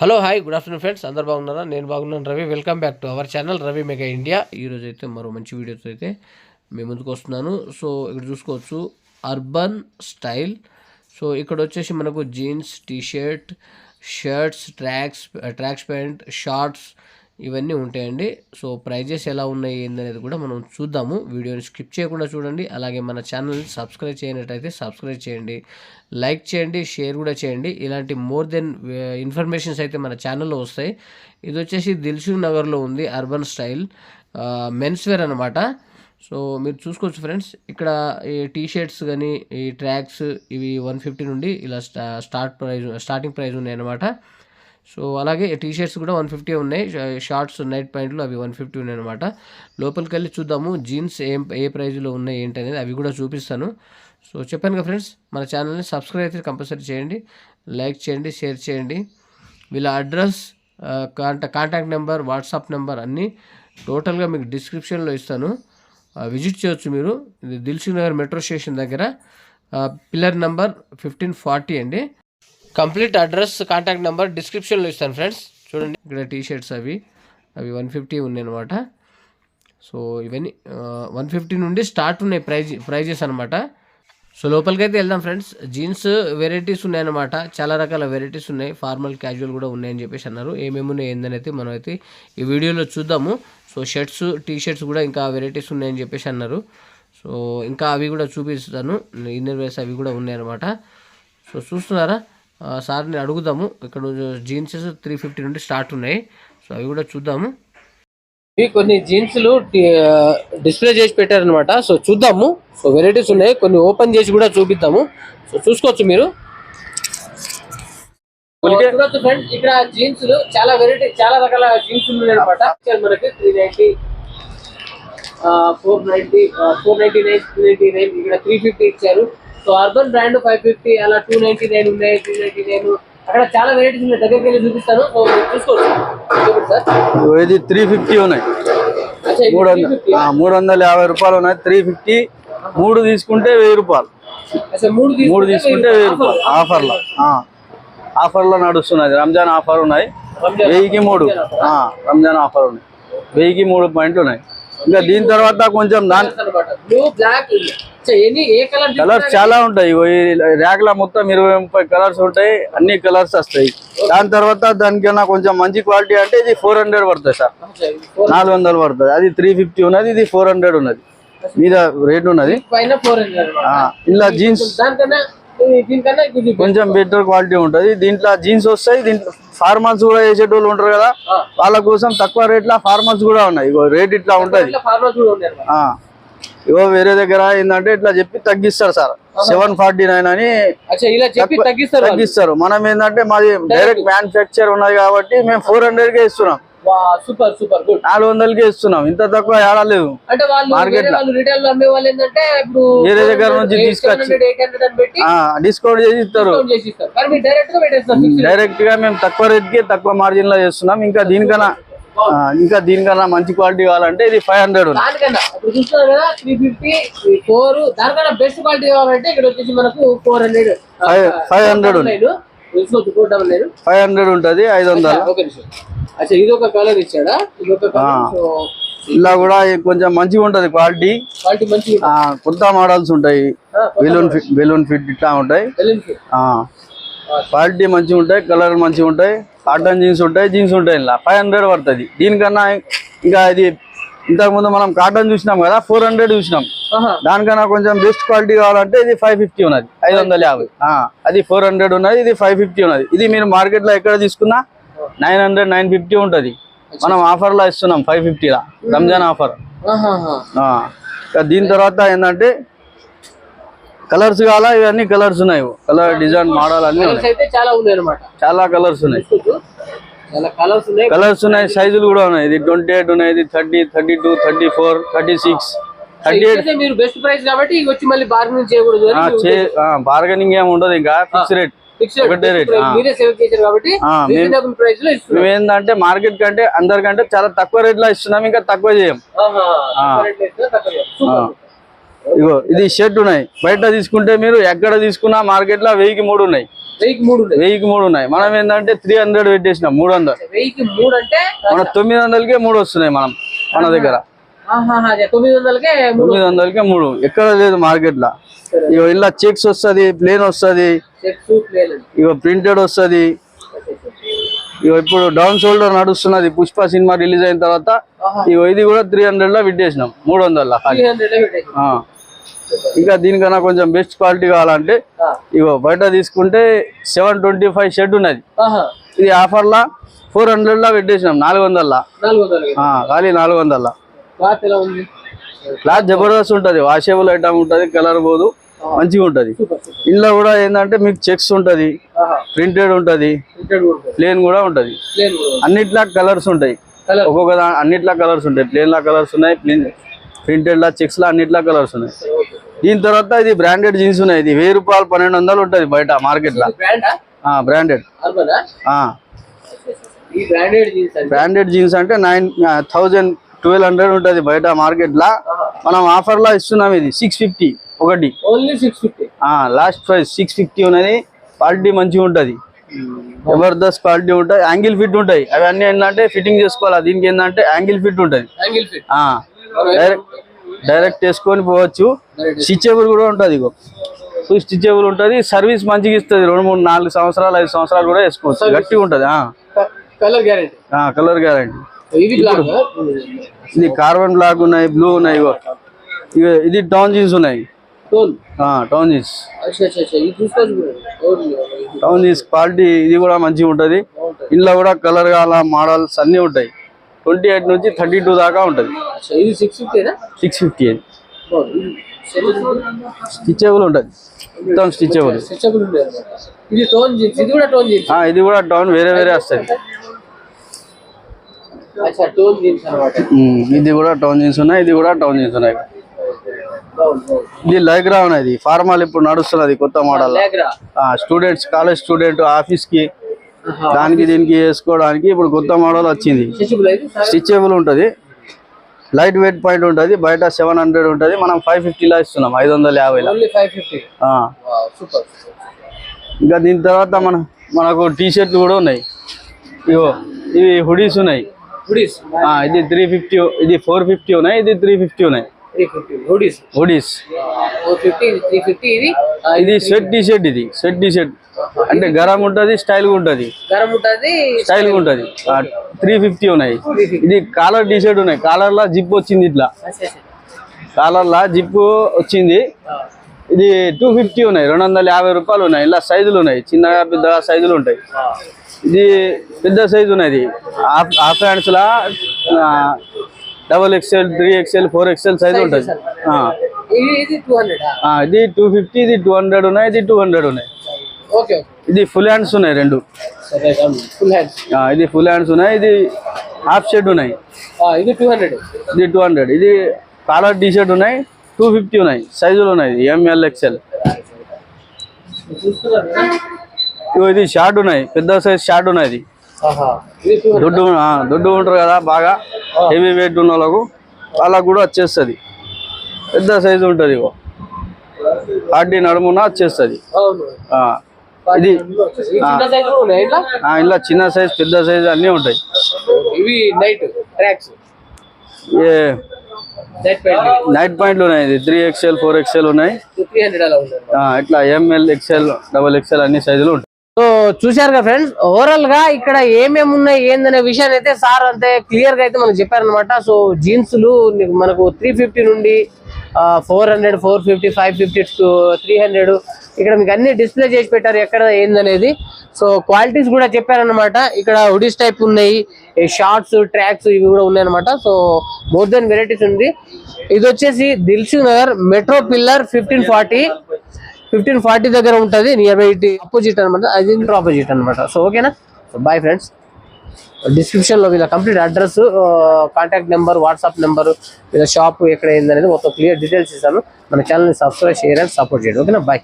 Hello hi good afternoon friends, అందరు బాగున్నారా? నేను బాగున్నాను. Ravi, welcome back to our channel Ravi mega India. ఈరోజు అయితే మరో మంచి వీడియోతో అయితే మేము ముందుకు వస్తున్నాను. సో ఇక్కడ చూసుకోవచ్చు అర్బన్ స్టైల్. సో ఇక్కడ వచ్చేసి మనకు jeans, T-shirt, shirts, tracks pant, shorts ఇవన్నీ ఉంటాయండి. సో ప్రైజెస్ ఎలా ఉన్నాయి ఏందనేది కూడా మనం చూద్దాము. వీడియోని స్కిప్ చేయకుండా చూడండి. అలాగే మన ఛానల్ని సబ్స్క్రైబ్ చేయనట్టయితే సబ్స్క్రైబ్ చేయండి, లైక్ చేయండి, షేర్ కూడా చేయండి. ఇలాంటి మోర్ దెన్ ఇన్ఫర్మేషన్స్ అయితే మన ఛానల్లో వస్తాయి. ఇది వచ్చేసి దిల్సుఖ్ నగర్లో ఉంది అర్బన్ స్టైల్ మెన్స్ వేర్ అనమాట. సో మీరు చూసుకోవచ్చు ఫ్రెండ్స్, ఇక్కడ ఈ టీషర్ట్స్ కానీ ఈ ట్రాక్స్ ఇవి 150 నుండి ఇలా స్టార్టింగ్ ప్రైస్ ఉన్నాయి అనమాట. సో అలాగే టీషర్ట్స్ కూడా 150 ఉన్నాయి. షార్ట్స్, నైట్ ప్యాంట్లు అవి 150 ఉన్నాయి అనమాట. లోపలికి వెళ్ళి చూద్దాము జీన్స్ ఏ ప్రైజ్లో ఉన్నాయి ఏంటి అనేది అవి కూడా చూపిస్తాను. సో చెప్పాను కదా ఫ్రెండ్స్, మన ఛానల్ని సబ్స్క్రైబ్ అయితే కంపల్సరీ చేయండి, లైక్ చేయండి, షేర్ చేయండి. వీళ్ళ address, contact number, WhatsApp number అన్నీ టోటల్గా మీకు డిస్క్రిప్షన్లో ఇస్తాను. విజిట్ చేయొచ్చు మీరు. ఇది దిల్సుఖ్ నగర్ మెట్రో స్టేషన్ దగ్గర, పిల్లర్ నెంబర్ 1540 అండి. కంప్లీట్ అడ్రస్, కాంటాక్ట్ నెంబర్ డిస్క్రిప్షన్లో ఇస్తాను ఫ్రెండ్స్. చూడండి ఇక్కడ టీషర్ట్స్ అవి 150 ఉన్నాయి అనమాట. సో ఇవన్నీ 150 నుండి స్టార్ట్ ఉన్నాయి ప్రైజెస్ అనమాట. సో లోపలికి అయితే వెళ్దాం ఫ్రెండ్స్. జీన్స్ వెరైటీస్ ఉన్నాయన్నమాట, చాలా రకాల వెరైటీస్ ఉన్నాయి. ఫార్మల్, క్యాజువల్ కూడా ఉన్నాయని చెప్పేసి అన్నారు. ఏమేమి ఉన్నాయి ఏందని అయితే మనం అయితే ఈ వీడియోలో చూద్దాము. సో షర్ట్స్, టీషర్ట్స్ కూడా ఇంకా వెరైటీస్ ఉన్నాయని చెప్పేసి అన్నారు. సో ఇంకా అవి కూడా చూపిస్తాను. ఇన్నర్ వేర్స్ అవి కూడా ఉన్నాయన్నమాట. సో చూస్తున్నారా, సార్ని అడుగుదాము. ఇక్కడ జీన్స్ 350 నుండి స్టార్ట్ ఉన్నాయి. సో అవి కూడా చూద్దాము. ఇవి కొన్ని జీన్స్లు డిస్ప్లే చేసి పెట్టారనమాట. సో చూద్దాము. సో వెరైటీస్ ఉన్నాయి, కొన్ని ఓపెన్ చేసి కూడా చూపిద్దాము. సో చూసుకోవచ్చు మీరు. చూడొచ్చు ఫ్రెండ్స్, ఇక్కడ జీన్స్ చాలా వెరైటీ, చాలా రకాల జీన్స్ ఉన్నాయి అనమాట. మనకి 390, 490, 499, 399, ఇక్కడ 350 ఇచ్చారు. సో అర్బన్ బ్రాండ్ 550, అలా 299 ఉన్నాయి, 399. అక్కడ చాలా వెరైటీస్ ఉన్నాయి, దగ్గరికి వెళ్ళి చూపిస్తాను. సో చూసుకోవచ్చు సార్. ఇది 350 ఉన్నాయి, 350 రూపాయలు ఉన్నాయి. 350 3 తీసుకుంటే 1000 రూపాయలు, 3 తీసుకుంటే 1000 రూపాయలు. ఆఫర్లో నడుస్తున్నది. రంజాన్ ఆఫర్ ఉన్నాయి. 1000కి 3 రంజాన్ ఆఫర్ ఉన్నాయి. 1000కి 3 పాయింట్లు ఉన్నాయి. ఇంకా దీని తర్వాత కొంచెం కలర్స్ చాలా ఉంటాయి. ర్యాక్ లో మొత్తం 20-30 కలర్స్ ఉంటాయి. అన్ని కలర్స్ వస్తాయి. దాని తర్వాత దానికన్నా కొంచెం మంచి క్వాలిటీ అంటే ఇది 400 పడుతుంది సార్, 400 పడుతుంది. అది 350 ఉన్నది, ఇది 400 ఉన్నది. మీద రేట్ ఉన్నది. ఇలా జీన్స్ కొంచెం బెటర్ క్వాలిటీ ఉంటుంది. దీంట్లో జీన్స్ వస్తాయి. దీంట్లో ఫార్మల్స్ కూడా వేసేటోళ్ళు ఉంటారు కదా, వాళ్ళ కోసం తక్కువ రేట్ల ఫార్మల్స్ కూడా ఉన్నాయి. ఇగో రేట్ ఇట్లా ఉంటది. ఇగో వేరే దగ్గర ఏంటంటే ఇట్లా చెప్పి తగ్గిస్తారు సార్, 749 అని తగ్గిస్తారు. మనం ఏంటంటే మాది డైరెక్ట్ మ్యానుఫ్యాక్చర్ ఉన్నది కాబట్టి మేము 400కే ఇస్తున్నాం. Super super good. 400కే ఇస్తున్నాం. ఇంత తక్కువ ఏడలేదు మార్కెట్ లో. వేరే దగ్గర నుంచి తీసుకొచ్చి డిస్కౌంట్ చేసి ఇస్తారు. డైరెక్ట్ గా మేము తక్కువ రేట్ కి తక్కువ మార్జిన్ లో చేస్తున్నాం. ఇంకా దీనికన్నా మంచి క్వాలిటీ కావాలంటే ఇది 500 బెస్ట్ క్వాలిటీ కావాలంటే ఇక్కడ వచ్చేసి మనకు 500 500 ఉంటది. 500. ఇది ఒక కలర్ ఇచ్చాడా? ఇలా కూడా కొంచెం మంచిగా ఉంటది క్వాలిటీ. కొత్త మోడల్స్ ఉంటాయి. బెలూన్ ఫిట్ ఇట్లా ఉంటాయి. క్వాలిటీ మంచిగా ఉంటాయి, కలర్ మంచిగా ఉంటాయి. కాటన్ జీన్స్ ఉంటాయి. ఇలా 500 పడుతుంది. దీనికన్నా ఇంకా ఇది ఇంతకుముందు మనం కాటన్ చూసినాం కదా, 400 చూసినాం. దానికన్నా కొంచెం బెస్ట్ క్వాలిటీ కావాలంటే ఇది 550 ఉన్నది, 550. అది 400 ఉన్నది, ఇది 550 ఉన్నది. ఇది మీరు మార్కెట్ లో ఎక్కడ తీసుకున్నా 900, 950 ఉంటది. మనం ఆఫర్ లో ఇస్తున్నాం 550 లా, రంజాన్ ఆఫర్. దీని తర్వాత ఏంటంటే కలర్స్ కావాలా, ఇవన్నీ కలర్స్ ఉన్నాయి. కలర్, డిజైన్, మోడల్ అన్ని చాలా కలర్స్ ఉన్నాయి. సైజులు కూడా ఉన్నాయి. ఇది 28 ఉన్నాయి, ఇది 30, 32, 34, 36, 38. మీరు బెస్ట్ ప్రైస్ కాబట్టి వచ్చి మళ్ళీ బార్గెనింగ్ చేయకూడదు. బార్గెనింగ్ ఏమి ఉండదు, ఇంకా ఫిక్స్ రేట్, ఒకటే రేట్. ఏంటంటే మార్కెట్ కంటే అందరికంటే చాలా తక్కువ రేట్ లో ఇస్తున్నాం. ఇంకా తక్కువ చేయం. ఇగో ఇది షర్ట్ ఉన్నాయి. బయట తీసుకుంటే మీరు ఎక్కడ తీసుకున్నా మార్కెట్ లో 1000కి 3 ఉన్నాయి. 1000కి 3 ఉన్నాయి. మనం ఏంటంటే 300 పెట్టేసినాం. 300 అంటే మన 900కే 3 వస్తున్నాయి మన దగ్గర. 900కే 3 ఎక్కడ లేదు మార్కెట్ లా. ఇగో ఇలా చెక్స్ వస్తుంది, ప్లేన్ వస్తుంది, ఇగో ప్రింటెడ్ వస్తుంది. ఇగో ఇప్పుడు డౌన్ షోల్డర్ నడుస్తున్నది పుష్ప సినిమా రిలీజ్ అయిన తర్వాత. ఇగో ఇది కూడా 300 లో పెట్టేసినాం. 300. ఇంకా దీనికన్నా కొంచెం బెస్ట్ క్వాలిటీ కావాలంటే ఇగో బయట తీసుకుంటే 725 షర్ట్ ఉన్నది. ఇది ఆఫర్ లా 400 లో పెట్టేసినాం. 400 ఖాళీ 400. క్లాత్ జబర్దస్త్ ఉంటది, వాషేబుల్ ఐటమ్ ఉంటది, కలర్ పోదు, మంచిగా ఉంటది. ఇందులో కూడా ఏంటంటే మీకు చెక్స్ ఉంటది, ప్రింటెడ్ ఉంటది, ప్లేన్ కూడా ఉంటది. అన్నిట్లా కలర్స్ ఉంటాయి. ఒక్కొక్క అన్నిట్లా కలర్స్ ఉంటాయి. ప్లేన్ లా కలర్స్ ఉన్నాయి, ప్రింటెడ్ లా, చెక్స్ లా అన్నిట్లా కలర్స్ ఉన్నాయి. దీని తర్వాత ఇది బ్రాండెడ్ జీన్స్ ఉన్నాయి. ఇది 1000 రూపాయలు 1200 ఉంటది బయట మార్కెట్ లా. బ్రాండెడ్ బ్రాండెడ్ జీన్స్ అంటే 1200 ఉంటది బయట మార్కెట్ లా. మనం ఆఫర్ లా ఇస్తున్నాం. ఇది 650 ఒకటి. లాస్ట్ ప్రైస్ 650 ఉన్నది. క్వాలిటీ మంచిగా ఉంటది, జబర్దస్త్ క్వాలిటీ ఉంటాయి. యాంగిల్ ఫిట్ ఉంటాయి. అవన్నీ ఏంటంటే ఫిట్టింగ్ చేసుకోవాలి. దీనికి ఏంటంటే యాంగిల్ ఫిట్ ఉంటది. డైరెక్ట్ వేసుకొని పోవచ్చు. స్టిచెబుల్ కూడా ఉంటది. ఇగో స్టిచెబుల్ ఉంటది. సర్వీస్ మంచిగా ఇస్తుంది. 2, 3, 4 సంవత్సరాలు 5 సంవత్సరాలు కూడా వేసుకోవచ్చు. గట్టిగా ఉంటది. Colour guarantee. ఇది కార్బన్ బ్లాక్ ఉన్నాయి, బ్లూ ఉన్నాయి. ఇది టౌన్ జీన్స్ ఉన్నాయి. టౌన్ జీన్స్ క్వాలిటీ ఇది కూడా మంచిగా ఉంటది. ఇందులో కూడా కలర్ కాల మోడల్స్ అన్ని ఉంటాయి. 28 నుంచి 32 దాకా ఉంటది. 650 స్టిచెబుల్ ఉంటది. మొత్తం స్టిచెబుల్. ఇది కూడా టౌన్ వేరే వేరే వస్తాయి. ఇది కూడా టౌన్ జీన్స్ ఉన్నాయి. ఇది కూడా టౌన్ జీన్స్ ఉన్నాయి. ఇది లైగ్రా ఉన్నది. ఫార్మల్ ఇప్పుడు నడుస్తున్నది కొత్త model. Students, college student, office కి దానికి దీనికి వేసుకోవడానికి ఇప్పుడు కొత్త మోడల్ వచ్చింది. స్టిచెబుల్ ఉంటది. లైట్ వెయిట్ పాయింట్ ఉంటది. బయట 700 ఉంటది. మనం 550 లా ఇస్తున్నాం. 550. ఇంకా దీని తర్వాత మనకు టీ షర్ట్లు కూడా ఉన్నాయి. ఇగో ఇవి హుడీస్ ఉన్నాయి. ఇది 350, ఇది 450 ఉన్నాయి. ఇది 350 ఉన్నాయి. హుడీస్. ఇది స్వెట్ టీ షర్ట్. ఇది స్వెట్ టీ షర్ట్ అంటే గరం ఉంటది, స్టైల్ గా ఉంటది. 350 ఉన్నాయి. ఇది కాలర్ టీ షర్ట్ ఉన్నాయి. కాలర్ లా జిప్ వచ్చింది. ఇట్లా కాలర్ లా జిప్ వచ్చింది. ఇది 250 ఉన్నాయి. 250 రూపాయలు ఉన్నాయి. ఇలా సైజులు ఉన్నాయి. చిన్నగా పెద్దగా సైజులు ఉంటాయి. ఇది పెద్ద సైజు ఉన్నది. హాఫ్ హ్యాండ్స్ లా XXL, 3XL, 4XL సైజు ఉంటుంది. ఇది 250, ఇది 200 ఉన్నాయి. ఇది 200 ఉన్నాయి. ఇది ఫుల్ హ్యాండ్స్ ఉన్నాయి. 2 ఇది ఫుల్ హ్యాండ్స్ ఉన్నాయి. ఇది హాఫ్ షర్ట్ ఉన్నాయి. ఇది 200. ఇది కాలర్ టీ షర్ట్ ఉన్నాయి. 250 ఉన్నాయి. సైజులు ఉన్నాయి. ML, XL. ఇది షార్ట్ ఉన్నాయి. పెద్ద సైజ్ షార్ట్ ఉన్నాయి. దొడ్డు ఉంటారు కదా, బాగా హెవీ వెయిట్ ఉన్న వాళ్ళకు కూడా వచ్చేస్తుంది. పెద్ద సైజు ఉంటుంది. 40 నడుమున వచ్చేస్తుంది. ఇది ఇలా చిన్న సైజ్, పెద్ద సైజ్ అన్నీ ఉంటాయి. నైట్ పాయింట్లు ఉన్నాయి. ఇది 3XL, 4XL ఉన్నాయి. ఇట్లా ML, XL, XXL అన్ని సైజులు ఉంటాయి. సో చూశారు కదా ఫ్రెండ్స్, ఓవరాల్ గా ఇక్కడ ఏమేమి ఉన్నాయి ఏందనే విషయాన్ని అయితే సార్ అంతే క్లియర్ గా అయితే మనకు చెప్పారనమాట. సో జీన్స్లు మనకు 350 నుండి 400, 450, 550 to 300 ఇక్కడ మీకు అన్ని డిస్ప్లే చేసి పెట్టారు ఎక్కడ ఏందనేది. సో క్వాలిటీస్ కూడా చెప్పారనమాట. ఇక్కడ హుడీస్ టైప్ ఉన్నాయి, షార్ట్స్, ట్రాక్స్ ఇవి కూడా ఉన్నాయి అనమాట. సో మోర్ దెన్ వెరైటీస్ ఉంది. ఇది వచ్చేసి దిల్సుఖ్ నగర్ మెట్రో పిల్లర్ 1540 దగ్గర ఉంటుంది. నియర్ బై అపోజిట్ అనమాట. అది ఆపోజిట్ అనమాట. సో ఓకేనా. So bye friends. డిస్క్రిప్షన్ లో వీళ్ళ complete address, contact number, WhatsApp number, వీళ్ళ షాప్ ఎక్కడ ఏందనేది మొత్తం క్లియర్ డీటెయిల్స్ ఇస్తాను. మన ఛానల్ని సబ్స్క్రైబ్, షేర్ అండ్ సపోర్ట్ చేయండి. ఓకేనా. బాయ్.